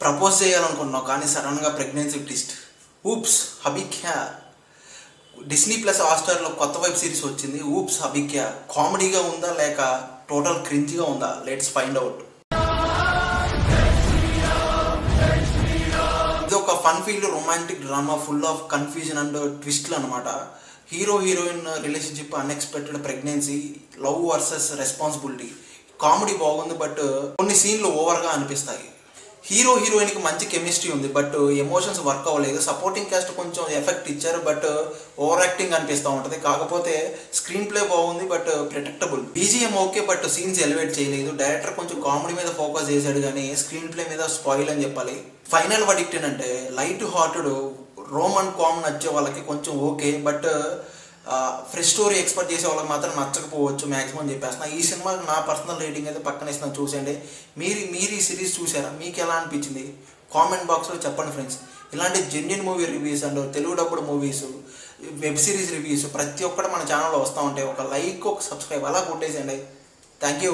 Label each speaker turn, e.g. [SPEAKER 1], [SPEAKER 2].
[SPEAKER 1] Propose చేయాలనుకున్నావు కానీ సడన్గా pregnancy twist. Oops Ab Kya. Disney plus హాట్‌స్టార్లో కొత్త వెబ్ సిరీస్ వచ్చింది. ఊప్స్ హబిక్యా కామెడీగా ఉందా లేక టోటల్ క్రింజ్గా ఉందా? Let's find out. ఇది ఒక fun filled romantic drama full of confusion and ట్విస్ట్లు అనమాట. Hero heroine relationship, unexpected pregnancy, love versus responsibility. Comedy బాగుంది బట్ కొన్ని సీన్లు ఓవర్గా అనిపిస్తాయి. హీరో హీరోయిన్కి మంచి కెమిస్ట్రీ ఉంది బట్ ఎమోషన్స్ వర్క్ అవ్వలేదు. సపోర్టింగ్ క్యాస్ట్ కొంచెం ఎఫెక్ట్ ఇచ్చారు బట్ ఓవర్ యాక్టింగ్ అనిపిస్తూ ఉంటుంది. కాకపోతే స్క్రీన్ ప్లే బాగుంది but predictable. BGM okay but scenes elevate చేయలేదు. డైరెక్టర్ కొంచెం కామెడీ మీద ఫోకస్ చేశాడు కానీ స్క్రీన్ ప్లే మీద స్పాయిల్ అని చెప్పాలి. ఫైనల్ వర్డిక్ట్ ఏంటంటే లైట్ హార్టెడ్ రోమన్ కామ్ నచ్చే వాళ్ళకి కొంచెం okay but fresh story expect చేసే వాళ్ళకి మాత్రం నచ్చకపోవచ్చు మ్యాక్సిమం చెప్పేస్తున్నా. ఈ సినిమాకి నా పర్సనల్ రేటింగ్ అయితే పక్కన ఇస్తున్నాను, చూసేయండి. మీరు ఈ సిరీస్ చూసారా? మీకు ఎలా అనిపించింది కామెంట్ బాక్స్లో చెప్పండి ఫ్రెండ్స్. ఇలాంటి genuine movie reviews and Telugu డబ్బుడు movies, web series reviews ప్రతి ఒక్కటి మన ఛానల్లో వస్తూ ఉంటాయి. ఒక లైక్, ఒక సబ్స్క్రైబ్ అలా కొట్టేసేయండి. Thank you.